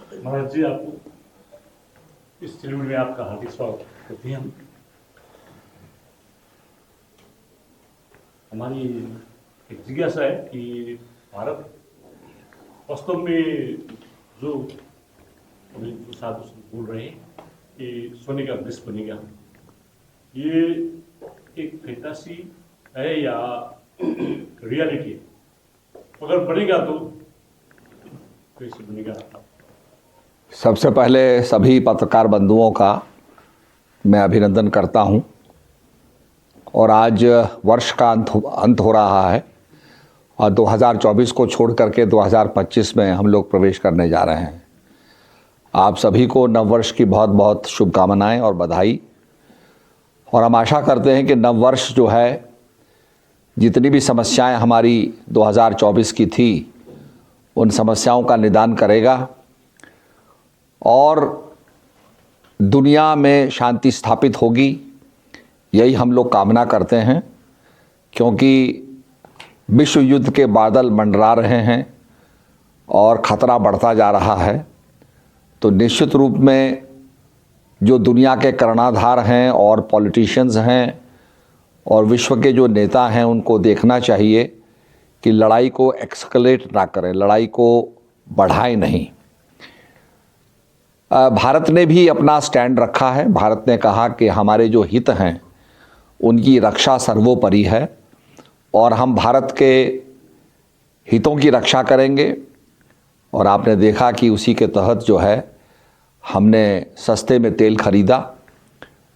महाराज जी, आपको इस सिलसिले में आपका हार्दिक स्वागत करते हैं। हमारी एक जिज्ञासा है कि भारत वास्तव में जो अभी जो साधु बोल रहे हैं कि सोने का देश बनेगा, ये एक फैंटेसी है या रियलिटी है? अगर बनेगा तो कैसे बनेगा? सबसे पहले सभी पत्रकार बंधुओं का मैं अभिनंदन करता हूं। और आज वर्ष का अंत हो रहा है और 2024 को छोड़ करके 2025 में हम लोग प्रवेश करने जा रहे हैं। आप सभी को नववर्ष की बहुत बहुत शुभकामनाएं और बधाई। और हम आशा करते हैं कि नववर्ष जो है, जितनी भी समस्याएं हमारी 2024 की थी, उन समस्याओं का निदान करेगा और दुनिया में शांति स्थापित होगी। यही हम लोग कामना करते हैं, क्योंकि विश्व युद्ध के बादल मंडरा रहे हैं और ख़तरा बढ़ता जा रहा है। तो निश्चित रूप में जो दुनिया के कर्णधार हैं और पॉलिटिशियंस हैं और विश्व के जो नेता हैं, उनको देखना चाहिए कि लड़ाई को एक्सकलेट ना करें, लड़ाई को बढ़ाएं नहीं। भारत ने भी अपना स्टैंड रखा है। भारत ने कहा कि हमारे जो हित हैं उनकी रक्षा सर्वोपरि है और हम भारत के हितों की रक्षा करेंगे। और आपने देखा कि उसी के तहत जो है, हमने सस्ते में तेल खरीदा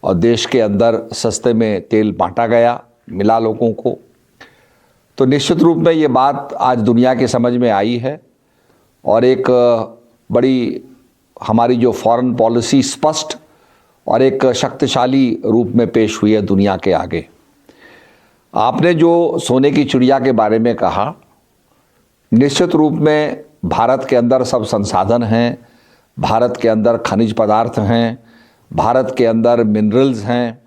और देश के अंदर सस्ते में तेल बांटा गया, मिला लोगों को। तो निश्चित रूप में ये बात आज दुनिया की समझ में आई है और एक बड़ी हमारी जो फॉरेन पॉलिसी स्पष्ट और एक शक्तिशाली रूप में पेश हुई है दुनिया के आगे। आपने जो सोने की चिड़िया के बारे में कहा, निश्चित रूप में भारत के अंदर सब संसाधन हैं, भारत के अंदर खनिज पदार्थ हैं, भारत के अंदर मिनरल्स हैं,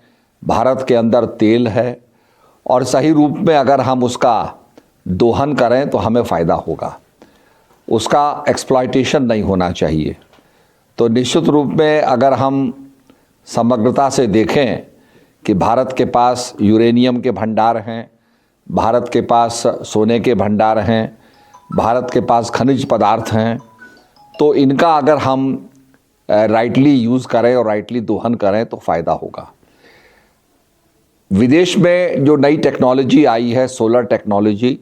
भारत के अंदर तेल है और सही रूप में अगर हम उसका दोहन करें तो हमें फ़ायदा होगा। उसका एक्सप्लॉयटेशन नहीं होना चाहिए। तो निश्चित रूप में अगर हम समग्रता से देखें कि भारत के पास यूरेनियम के भंडार हैं, भारत के पास सोने के भंडार हैं, भारत के पास खनिज पदार्थ हैं, तो इनका अगर हम राइटली यूज़ करें और राइटली दोहन करें तो फ़ायदा होगा। विदेश में जो नई टेक्नोलॉजी आई है, सोलर टेक्नोलॉजी,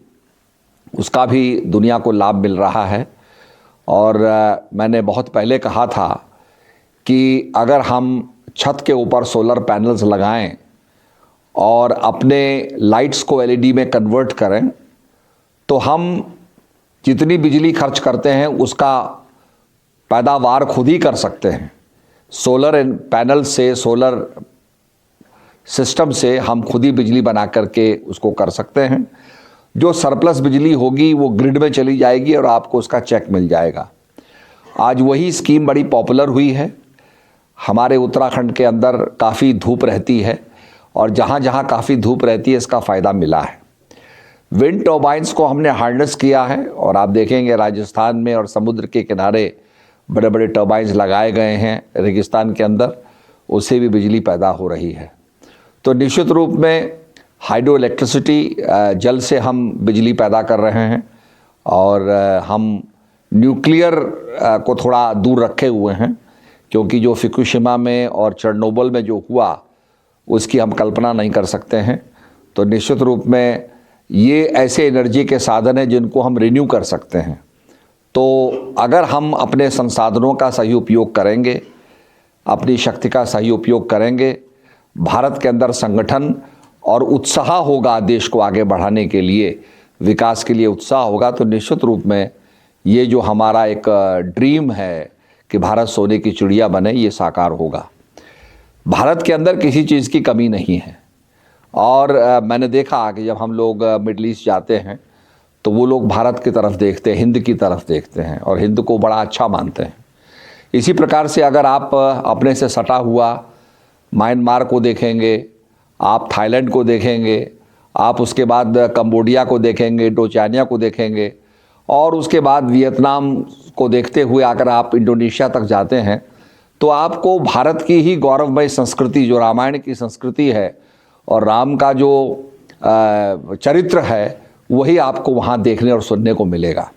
उसका भी दुनिया को लाभ मिल रहा है। और मैंने बहुत पहले कहा था कि अगर हम छत के ऊपर सोलर पैनल्स लगाएं और अपने लाइट्स को एलईडी में कन्वर्ट करें, तो हम जितनी बिजली खर्च करते हैं उसका पैदावार खुद ही कर सकते हैं। सोलर पैनल से, सोलर सिस्टम से हम खुद ही बिजली बना करके उसको कर सकते हैं। जो सरप्लस बिजली होगी वो ग्रिड में चली जाएगी और आपको उसका चेक मिल जाएगा। आज वही स्कीम बड़ी पॉपुलर हुई है। हमारे उत्तराखंड के अंदर काफ़ी धूप रहती है और जहाँ जहाँ काफ़ी धूप रहती है इसका फ़ायदा मिला है। विंड टर्बाइंस को हमने हार्नेस किया है और आप देखेंगे राजस्थान में और समुद्र के किनारे बड़े बड़े टर्बाइंस लगाए गए हैं रेगिस्तान के अंदर, उससे भी बिजली पैदा हो रही है। तो निश्चित रूप में हाइड्रो इलेक्ट्रिसिटी, जल से हम बिजली पैदा कर रहे हैं और हम न्यूक्लियर को थोड़ा दूर रखे हुए हैं, क्योंकि जो फुकुशिमा में और चेरनोबिल में जो हुआ उसकी हम कल्पना नहीं कर सकते हैं। तो निश्चित रूप में ये ऐसे एनर्जी के साधन हैं जिनको हम रिन्यू कर सकते हैं। तो अगर हम अपने संसाधनों का सही उपयोग करेंगे, अपनी शक्ति का सही उपयोग करेंगे, भारत के अंदर संगठन और उत्साह होगा देश को आगे बढ़ाने के लिए, विकास के लिए उत्साह होगा, तो निश्चित रूप में ये जो हमारा एक ड्रीम है कि भारत सोने की चिड़िया बने, ये साकार होगा। भारत के अंदर किसी चीज़ की कमी नहीं है। और मैंने देखा कि जब हम लोग मिडल ईस्ट जाते हैं तो वो लोग भारत की तरफ देखते हैं, हिंद की तरफ देखते हैं और हिंद को बड़ा अच्छा मानते हैं। इसी प्रकार से अगर आप अपने से सटा हुआ म्यांमार को देखेंगे, आप थाईलैंड को देखेंगे, आप उसके बाद कंबोडिया को देखेंगे, इंडोचाइना को देखेंगे और उसके बाद वियतनाम को देखते हुए अगर आप इंडोनेशिया तक जाते हैं तो आपको भारत की ही गौरवमय संस्कृति जो रामायण की संस्कृति है और राम का जो चरित्र है वही आपको वहाँ देखने और सुनने को मिलेगा।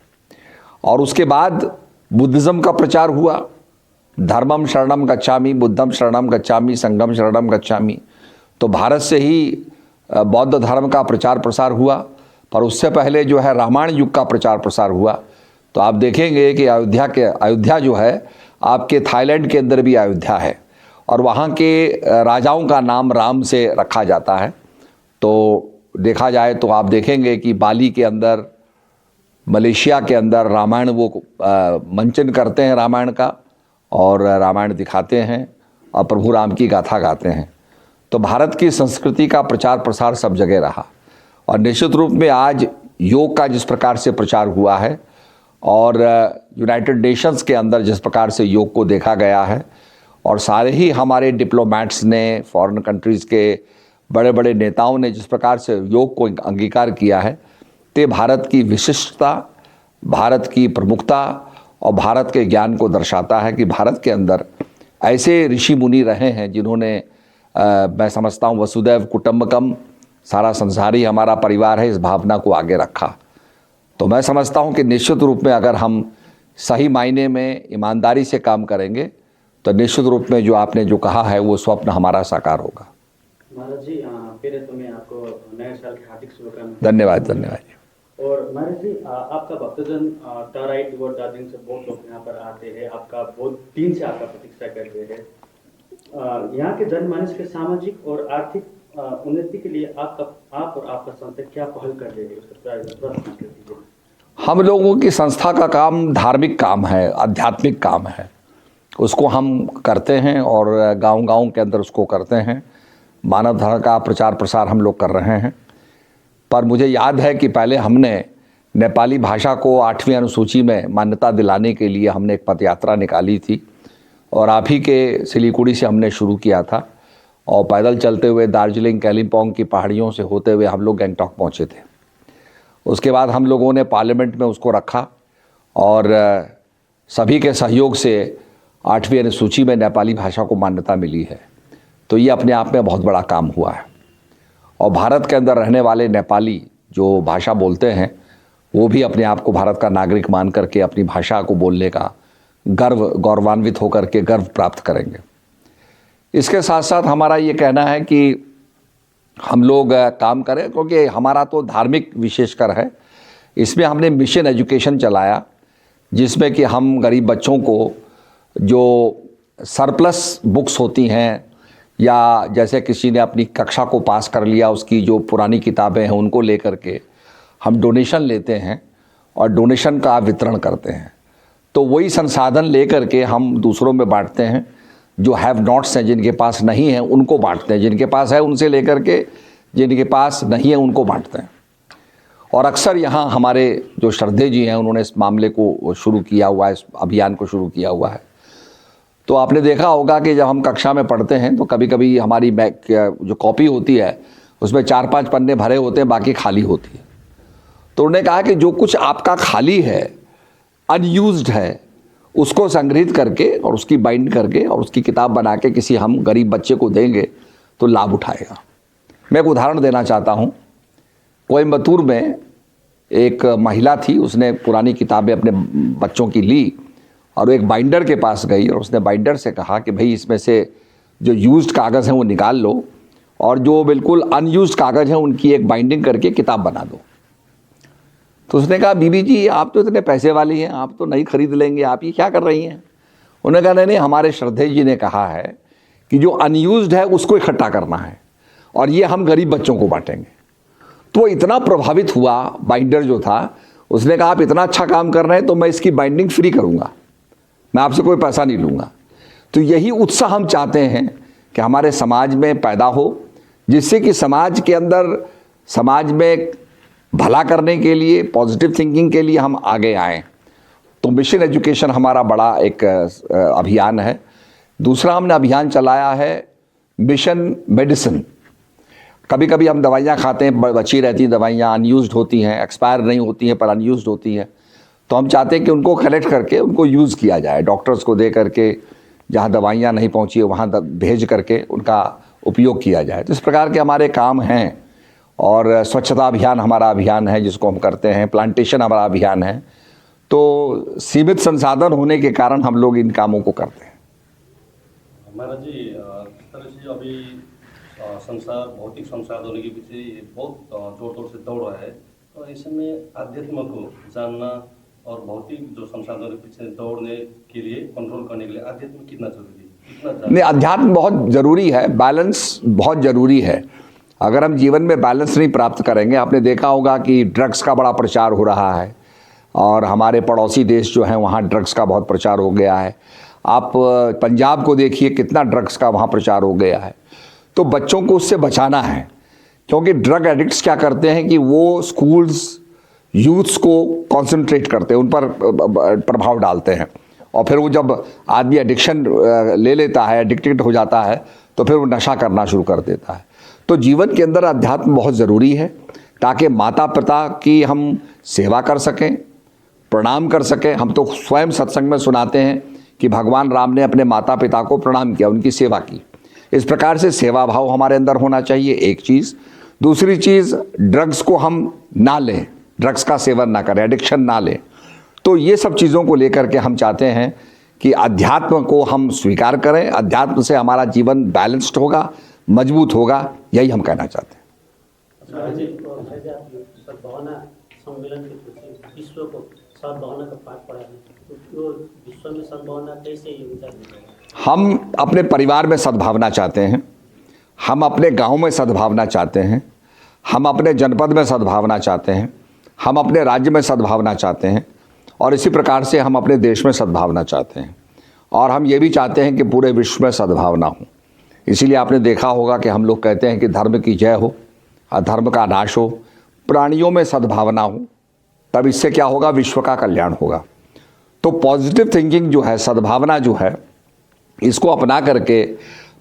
और उसके बाद बुद्धिज़्म का प्रचार हुआ, धर्मम शरणम गच्छामि, बुद्धम शरणम गच्छामि, संघम शरणम गच्छामि। तो भारत से ही बौद्ध धर्म का प्रचार प्रसार हुआ, पर उससे पहले जो है रामायण युग का प्रचार प्रसार हुआ। तो आप देखेंगे कि अयोध्या जो है आपके थाईलैंड के अंदर भी अयोध्या है और वहाँ के राजाओं का नाम राम से रखा जाता है। तो देखा जाए तो आप देखेंगे कि बाली के अंदर, मलेशिया के अंदर रामायण वो मंचन करते हैं रामायण का और रामायण दिखाते हैं और प्रभु राम की गाथा गाते हैं। तो भारत की संस्कृति का प्रचार प्रसार सब जगह रहा और निश्चित रूप में आज योग का जिस प्रकार से प्रचार हुआ है और यूनाइटेड नेशंस के अंदर जिस प्रकार से योग को देखा गया है और सारे ही हमारे डिप्लोमेट्स ने, फॉरेन कंट्रीज़ के बड़े बड़े नेताओं ने जिस प्रकार से योग को अंगीकार किया है, ते भारत की विशिष्टता, भारत की प्रमुखता और भारत के ज्ञान को दर्शाता है कि भारत के अंदर ऐसे ऋषि मुनि रहे हैं जिन्होंने मैं समझता हूँ वसुदैव कुटुंबकम, सारा संसार ही हमारा परिवार है, इस भावना को आगे रखा। तो मैं समझता हूँ कि निश्चित रूप में अगर हम सही मायने में ईमानदारी से काम करेंगे तो निश्चित रूप में जो आपने जो कहा है वो स्वप्न हमारा साकार होगा। महाराज जी, पहले तो मैं आपको नए साल की हार्दिक शुभकामनाएं। धन्यवाद धन्यवाद। और महाराज जी, आपका भक्तजन ताराइट और दार्जिलिंग से बहुत लोग यहाँ पर आते हैं, आपका बहुत दिन से आपका प्रतीक्षा करते हैं। यहाँ के जनमानस के सामाजिक और आर्थिक उन्नति के लिए आप और आपका संस्था क्या पहल कर रहे हैं, उसका प्रश्न। हम लोगों की संस्था का काम धार्मिक काम है, आध्यात्मिक काम है, उसको हम करते हैं और गांव-गांव के अंदर उसको करते हैं। मानव धर्म का प्रचार प्रसार हम लोग कर रहे हैं। पर मुझे याद है कि पहले हमने नेपाली भाषा को 8वीं अनुसूची में मान्यता दिलाने के लिए हमने एक पदयात्रा निकाली थी और आप ही के सिलीगुड़ी से हमने शुरू किया था और पैदल चलते हुए दार्जिलिंग, कालिम्पोंग की पहाड़ियों से होते हुए हम लोग गैंगटॉक पहुँचे थे। उसके बाद हम लोगों ने पार्लियामेंट में उसको रखा और सभी के सहयोग से 8वीं अनुसूची में नेपाली भाषा को मान्यता मिली है। तो ये अपने आप में बहुत बड़ा काम हुआ है और भारत के अंदर रहने वाले नेपाली जो भाषा बोलते हैं वो भी अपने आप को भारत का नागरिक मान करके अपनी भाषा को बोलने का गौरवान्वित होकर के गर्व प्राप्त करेंगे। इसके साथ साथ हमारा ये कहना है कि हम लोग काम करें, क्योंकि हमारा तो धार्मिक विशेषकर है। इसमें हमने मिशन एजुकेशन चलाया जिसमें कि हम गरीब बच्चों को जो सरप्लस बुक्स होती हैं या जैसे किसी ने अपनी कक्षा को पास कर लिया उसकी जो पुरानी किताबें हैं उनको लेकर के हम डोनेशन लेते हैं और डोनेशन का वितरण करते हैं। तो वही संसाधन लेकर के हम दूसरों में बांटते हैं। जो हैव नॉट्स हैं, जिनके पास नहीं है उनको बांटते हैं, जिनके पास है उनसे लेकर के जिनके पास नहीं है उनको बांटते हैं। और अक्सर यहाँ हमारे जो श्रद्धेय जी हैं उन्होंने इस मामले को शुरू किया हुआ है, इस अभियान को शुरू किया हुआ है। तो आपने देखा होगा कि जब हम कक्षा में पढ़ते हैं तो कभी कभी हमारी जो कॉपी होती है उसमें 4-5 पन्ने भरे होते हैं, बाकी खाली होती है। तो उन्होंने कहा कि जो कुछ आपका खाली है, अनयूज्ड है, उसको संग्रहित करके और उसकी बाइंड करके और उसकी किताब बना के किसी हम गरीब बच्चे को देंगे तो लाभ उठाएगा। मैं एक उदाहरण देना चाहता हूँ। कोयम्बतूर में एक महिला थी, उसने पुरानी किताबें अपने बच्चों की ली और एक बाइंडर के पास गई और उसने बाइंडर से कहा कि भाई इसमें से जो यूज्ड कागज़ हैं वो निकाल लो और जो बिल्कुल अनयूज्ड कागज़ हैं उनकी एक बाइंडिंग करके किताब बना दो। तो उसने कहा, बीबी जी आप तो इतने पैसे वाली हैं, आप तो नहीं खरीद लेंगे, आप ये क्या कर रही हैं? उन्होंने कहा नहीं, हमारे श्रद्धेय जी ने कहा है कि जो अनयूज्ड है उसको इकट्ठा करना है और ये हम गरीब बच्चों को बांटेंगे। तो इतना प्रभावित हुआ बाइंडर जो था, उसने कहा आप इतना अच्छा काम कर रहे हैं तो मैं इसकी बाइंडिंग फ्री करूँगा, मैं आपसे कोई पैसा नहीं लूँगा। तो यही उत्साह हम चाहते हैं कि हमारे समाज में पैदा हो, जिससे कि समाज के अंदर, समाज में भला करने के लिए, पॉजिटिव थिंकिंग के लिए हम आगे आएँ। तो मिशन एजुकेशन हमारा बड़ा एक अभियान है। दूसरा हमने अभियान चलाया है मिशन मेडिसिन। कभी कभी हम दवाइयाँ खाते हैं, बची रहती दवाइयाँ अनयूज्ड होती हैं, एक्सपायर नहीं होती हैं पर अनयूज्ड होती हैं। तो हम चाहते हैं कि उनको कलेक्ट करके उनको यूज़ किया जाए, डॉक्टर्स को दे करके, जहाँ दवाइयाँ नहीं पहुँची है वहाँ भेज करके उनका उपयोग किया जाए। तो इस प्रकार के हमारे काम हैं। और स्वच्छता अभियान हमारा अभियान है जिसको हम करते हैं, प्लांटेशन हमारा अभियान है। तो सीमित संसाधन होने के कारण हम लोग इन कामों को करते हैं। महाराज जी, किस तरह से अभी संसार भौतिक संसाधनों के पीछे बहुत जोर तोड़ से दौड़ रहा है, तो ऐसे में आध्यात्म को जानना और भौतिक जो संसाधनों के पीछे दौड़ने के लिए, कंट्रोल करने के लिए आध्यात्म कितना जरूरी है? नहीं, अध्यात्म बहुत ज़रूरी है, बैलेंस बहुत ज़रूरी है। अगर हम जीवन में बैलेंस नहीं प्राप्त करेंगे, आपने देखा होगा कि ड्रग्स का बड़ा प्रचार हो रहा है और हमारे पड़ोसी देश जो हैं वहाँ ड्रग्स का बहुत प्रचार हो गया है। आप पंजाब को देखिए, कितना ड्रग्स का वहाँ प्रचार हो गया है। तो बच्चों को उससे बचाना है, क्योंकि ड्रग एडिक्ट्स क्या करते हैं कि वो स्कूल्स यूथ्स को कॉन्सेंट्रेट करते हैं, उन पर प्रभाव डालते हैं, और फिर वो जब आदमी एडिक्शन ले लेता है, एडिक्टेड हो जाता है, तो फिर वो नशा करना शुरू कर देता है। तो जीवन के अंदर अध्यात्म बहुत ज़रूरी है, ताकि माता पिता की हम सेवा कर सकें, प्रणाम कर सकें। हम तो स्वयं सत्संग में सुनाते हैं कि भगवान राम ने अपने माता पिता को प्रणाम किया, उनकी सेवा की। इस प्रकार से सेवा भाव हमारे अंदर होना चाहिए, एक चीज़। दूसरी चीज़, ड्रग्स को हम ना लें, ड्रग्स का सेवन ना करें, एडिक्शन ना लें। तो ये सब चीज़ों को लेकर के हम चाहते हैं कि अध्यात्म को हम स्वीकार करें। अध्यात्म से हमारा जीवन बैलेंस्ड होगा, मजबूत होगा, यही हम कहना चाहते हैं। सद्भावना सम्मेलन के प्रति विश्व को सद्भावना का पाठ पढ़ा है, तो विश्व में सद्भावना कैसे ये विचार निकलेगा? हम अपने परिवार में सद्भावना चाहते हैं, हम अपने गांव में सद्भावना चाहते हैं, हम अपने जनपद में सद्भावना चाहते हैं, हम अपने राज्य में सद्भावना चाहते हैं, और इसी प्रकार से हम अपने देश में सद्भावना चाहते हैं। और हम ये भी चाहते हैं कि पूरे विश्व में सद्भावना हो। इसीलिए आपने देखा होगा कि हम लोग कहते हैं कि धर्म की जय हो, अधर्म का नाश हो, प्राणियों में सद्भावना हो, तब इससे क्या होगा, विश्व का कल्याण होगा। तो पॉजिटिव थिंकिंग जो है, सद्भावना जो है, इसको अपना करके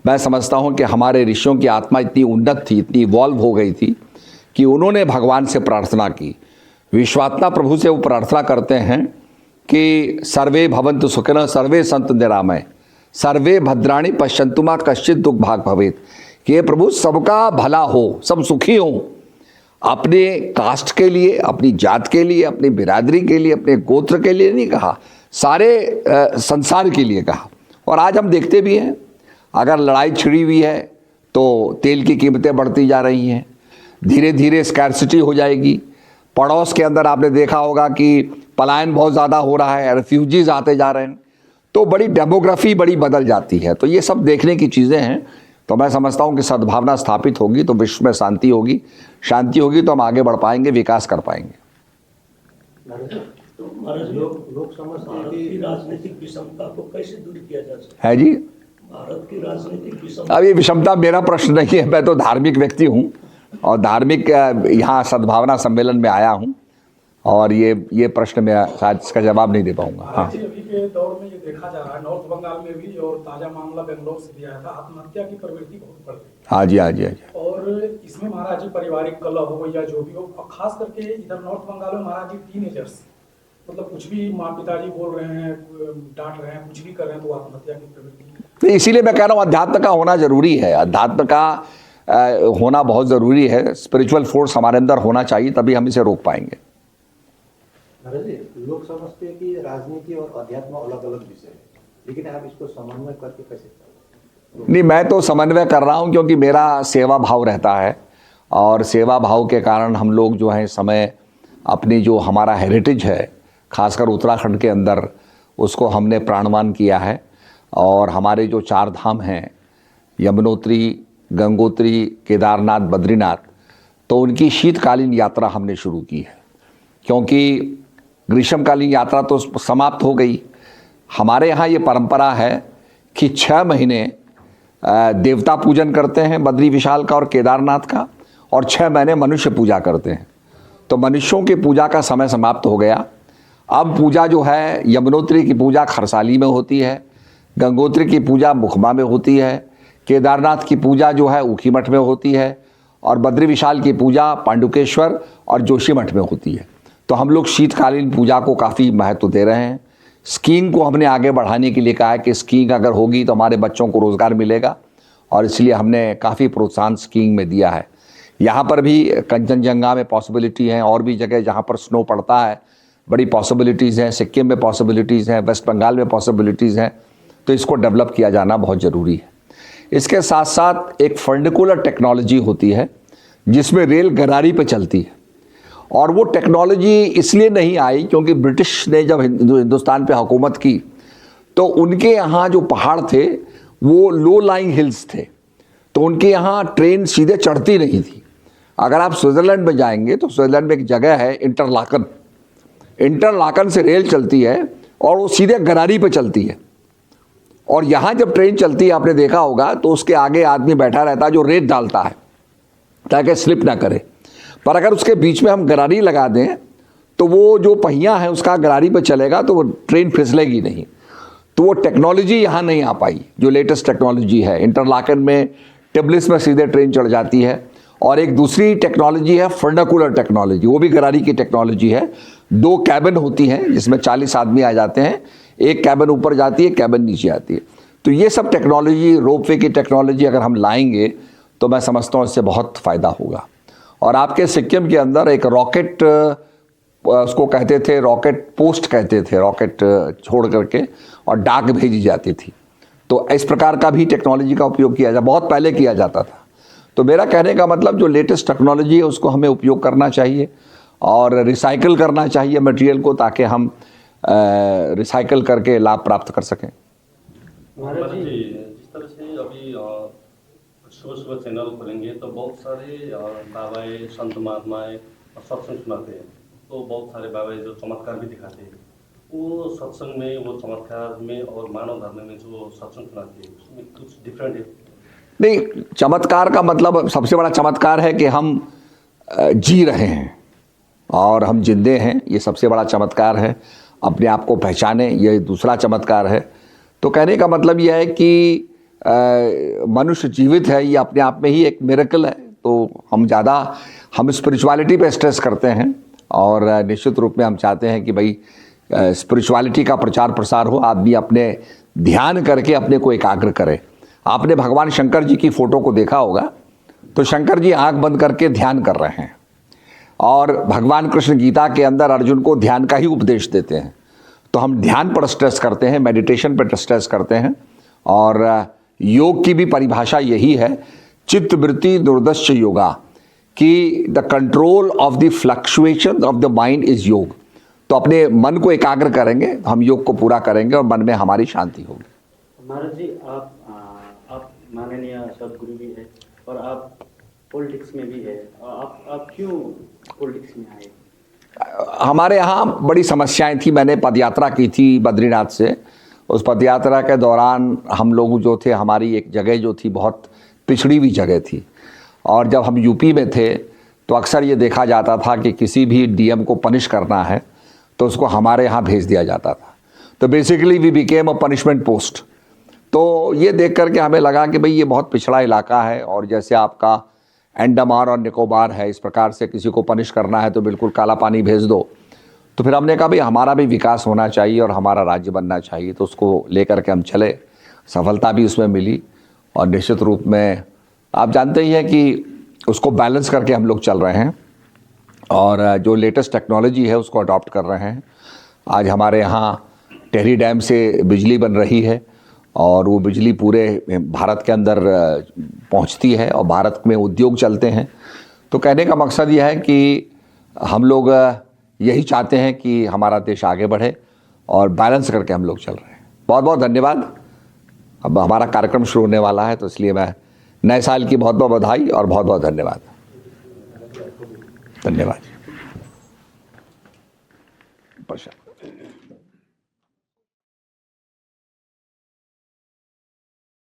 मैं समझता हूँ कि हमारे ऋषियों की आत्मा इतनी उन्नत थी, इतनी इवॉल्व हो गई थी कि उन्होंने भगवान से प्रार्थना की। विश्वात्मा प्रभु से वो प्रार्थना करते हैं कि सर्वे भवन्तु सुखिनः, सर्वे सन्तु निरामय, सर्वे भद्राणि पश्यन्तु मा कश्चित् दुख भाग भवेत्। कि प्रभु सबका भला हो, सब सुखी हों। अपने कास्ट के लिए, अपनी जात के लिए, अपनी बिरादरी के लिए, अपने गोत्र के लिए नहीं कहा, सारे संसार के लिए कहा। और आज हम देखते भी हैं, अगर लड़ाई छिड़ी हुई है तो तेल की कीमतें बढ़ती जा रही हैं, धीरे धीरे स्कैर्सिटी हो जाएगी। पड़ोस के अंदर आपने देखा होगा कि पलायन बहुत ज़्यादा हो रहा है, रेफ्यूजीज आते जा रहे हैं, तो बड़ी डेमोग्राफी बड़ी बदल जाती है। तो ये सब देखने की चीज़ें हैं। तो मैं समझता हूँ कि सद्भावना स्थापित होगी तो विश्व में शांति होगी, शांति होगी तो हम आगे बढ़ पाएंगे, विकास कर पाएंगे। तो महाराज, लोग समझते हैं कि राजनीतिक विषमता को कैसे दूर किया जा सकता है जी? भारत की राजनीतिक विषमता, अब ये विषमता मेरा प्रश्न नहीं है, मैं तो धार्मिक व्यक्ति हूँ और धार्मिक यहाँ सद्भावना सम्मेलन में आया हूँ, और ये प्रश्न मैं शायद इसका जवाब नहीं दे पाऊंगा। हाँ, अभी के दौर में ये देखा जा रहा है, नॉर्थ बंगाल में भी, और ताजा मामला बेंगलोर से भी आया था, आत्महत्या की प्रवृत्ति बहुत बढ़ गई। हाँ जी, हाँ जी, हाँ जी। और इसमें महाराज जी पारिवारिक कलह हो या जो भी हो, और खास करके इधर नॉर्थ बंगाल में महाराज जी टीनेजर्स, मतलब कुछ भी माँ पिताजी बोल रहे हैं, डांट रहे हैं, कुछ भी कर रहे हैं, तो आत्महत्या की प्रवृत्ति। तो इसीलिए मैं कह रहा हूँ अध्यात्म का होना जरूरी है, अध्यात्म का होना बहुत ज़रूरी है। स्पिरिचुअल फोर्स हमारे अंदर होना चाहिए, तभी हम इसे रोक पाएंगे। महाराज जी, लोग समझते हैं कि राजनीति और अध्यात्म अलग अलग विषय है, लेकिन आप इसको समन्वय करके कैसे करें? नहीं, मैं तो समन्वय कर रहा हूँ क्योंकि मेरा सेवा भाव रहता है, और सेवा भाव के कारण हम लोग जो है समय अपनी जो हमारा हेरिटेज है, खासकर उत्तराखंड के अंदर, उसको हमने प्राणवान किया है। और हमारे जो 4 धाम हैं, यमुनोत्री, गंगोत्री, केदारनाथ, बद्रीनाथ, तो उनकी शीतकालीन यात्रा हमने शुरू की है, क्योंकि ग्रीष्मकालीन यात्रा तो समाप्त हो गई। हमारे यहाँ ये परंपरा है कि 6 महीने देवता पूजन करते हैं, बद्री विशाल का और केदारनाथ का, और 6 महीने मनुष्य पूजा करते हैं। तो मनुष्यों की पूजा का समय समाप्त हो गया। अब पूजा जो है, यमुनोत्री की पूजा खरसाली में होती है, गंगोत्री की पूजा मुखमा में होती है, केदारनाथ की पूजा जो है ऊखीमठ में होती है, और बद्री विशाल की पूजा पांडुकेश्वर और जोशीमठ में होती है। तो हम लोग शीतकालीन पूजा को काफ़ी महत्व दे रहे हैं। स्कीइंग को हमने आगे बढ़ाने के लिए कहा है कि स्कीइंग अगर होगी तो हमारे बच्चों को रोज़गार मिलेगा, और इसलिए हमने काफ़ी प्रोत्साहन स्कीइंग में दिया है। यहाँ पर भी कंचनजंगा में पॉसिबिलिटी हैं, और भी जगह जहाँ पर स्नो पड़ता है बड़ी पॉसिबिलिटीज़ हैं, सिक्किम में पॉसिबिलिटीज़ हैं, वेस्ट बंगाल में पॉसिबिलिटीज़ हैं, तो इसको डेवलप किया जाना बहुत ज़रूरी है। इसके साथ साथ एक फर्निकुलर टेक्नोलॉजी होती है जिसमें रेल गरारी पे चलती है, और वो टेक्नोलॉजी इसलिए नहीं आई क्योंकि ब्रिटिश ने जब हिंदुस्तान पे हुकूमत की तो उनके यहाँ जो पहाड़ थे वो लो लाइंग हिल्स थे, तो उनके यहाँ ट्रेन सीधे चढ़ती नहीं थी। अगर आप स्विट्ज़रलैंड में जाएंगे तो स्विट्ज़रलैंड में एक जगह है इंटरलाकन, इंटरलाकन से रेल चलती है और वो सीधे गरारी पे चलती है। और यहाँ जब ट्रेन चलती है आपने देखा होगा तो उसके आगे आदमी बैठा रहता है जो रेत डालता है ताकि स्लिप ना करे, पर अगर उसके बीच में हम गरारी लगा दें तो वो जो पहिया है उसका गरारी पे चलेगा तो वो ट्रेन फिसलेगी नहीं। तो वो टेक्नोलॉजी यहाँ नहीं आ पाई जो लेटेस्ट टेक्नोलॉजी है। इंटरलाकन में टिबलिस में सीधे ट्रेन चढ़ जाती है, और एक दूसरी टेक्नोलॉजी है फर्नाकुलर टेक्नोलॉजी, वो भी गरारी की टेक्नोलॉजी है। 2 कैबिन होती हैं जिसमें 40 आदमी आ जाते हैं, एक कैबिन ऊपर जाती है, कैबिन नीचे आती है। तो ये सब टेक्नोलॉजी, रोपवे की टेक्नोलॉजी अगर हम लाएंगे तो मैं समझता हूँ इससे बहुत फ़ायदा होगा। और आपके सिक्किम के अंदर एक रॉकेट, उसको कहते थे रॉकेट पोस्ट कहते थे, रॉकेट छोड़ करके और डाक भेजी जाती थी, तो इस प्रकार का भी टेक्नोलॉजी का उपयोग किया बहुत पहले किया जाता था। तो मेरा कहने का मतलब जो लेटेस्ट टेक्नोलॉजी है उसको हमें उपयोग करना चाहिए और रिसाइकिल करना चाहिए मटेरियल को, ताकि हम रिसाइकिल करके लाभ प्राप्त कर सकें। महाराज जी, जिस तरह से अभी सुबह सुबह चैनल खोलेंगे तो बहुत सारे बाबाएँ, संत महात्माएँ सत्संग सुनाते हैं, तो बहुत सारे बाबाएँ जो चमत्कार भी दिखाते हैं, वो सत्संग में, वो चमत्कार में और मानव धर्म में जो सत्संग सुनाते हैं उसमें कुछ डिफरेंट है? नहीं, चमत्कार का मतलब सबसे बड़ा चमत्कार है कि हम जी रहे हैं और हम जिंदे हैं, ये सबसे बड़ा चमत्कार है। अपने आप को पहचाने, ये दूसरा चमत्कार है। तो कहने का मतलब यह है कि मनुष्य जीवित है, ये अपने आप में ही एक मिरेकल है। तो हम स्पिरिचुअलिटी पे स्ट्रेस करते हैं, और निश्चित रूप में हम चाहते हैं कि भाई स्पिरिचुअलिटी का प्रचार प्रसार हो, आदमी अपने ध्यान करके अपने को एकाग्र करे। आपने भगवान शंकर जी की फ़ोटो को देखा होगा, तो शंकर जी आंख बंद करके ध्यान कर रहे हैं, और भगवान कृष्ण गीता के अंदर अर्जुन को ध्यान का ही उपदेश देते हैं। तो हम ध्यान पर स्ट्रेस करते हैं, मेडिटेशन पर स्ट्रेस करते हैं, और योग की भी परिभाषा यही है, चित्त वृत्ति दुर्दश्च योगा, कि the control of the fluctuation of the mind is योग। तो अपने मन को एकाग्र करेंगे, हम योग को पूरा करेंगे और मन में हमारी शांति होगी। महाराज जी, आप माननीय सदगुरु भी है और आप पॉलिटिक्स में भी है, आप क्यों पॉलिटिक्स में आए? हमारे यहाँ बड़ी समस्याएं थी। मैंने पदयात्रा की थी बद्रीनाथ से। उस पदयात्रा के दौरान हम लोग जो थे, हमारी एक जगह जो थी बहुत पिछड़ी हुई जगह थी, और जब हम यूपी में थे तो अक्सर ये देखा जाता था कि किसी भी डीएम को पनिश करना है तो उसको हमारे यहाँ भेज दिया जाता था। तो basically we became a punishment post. तो ये देख करके हमें लगा कि भाई ये बहुत पिछड़ा इलाका है, और जैसे आपका अंडमान और निकोबार है, इस प्रकार से किसी को पनिश करना है तो बिल्कुल काला पानी भेज दो। तो फिर हमने कहा भाई हमारा भी विकास होना चाहिए और हमारा राज्य बनना चाहिए, तो उसको लेकर के हम चले। सफलता भी उसमें मिली, और निश्चित रूप में आप जानते ही हैं कि उसको बैलेंस करके हम लोग चल रहे हैं, और जो लेटेस्ट टेक्नोलॉजी है उसको अडॉप्ट कर रहे हैं। आज हमारे यहाँ टेहरी डैम से बिजली बन रही है, और वो बिजली पूरे भारत के अंदर पहुंचती है, और भारत में उद्योग चलते हैं। तो कहने का मकसद यह है कि हम लोग यही चाहते हैं कि हमारा देश आगे बढ़े, और बैलेंस करके हम लोग चल रहे हैं। बहुत बहुत धन्यवाद। अब हमारा कार्यक्रम शुरू होने वाला है, तो इसलिए मैं नए साल की बहुत बहुत बधाई और बहुत बहुत धन्यवाद। धन्यवाद।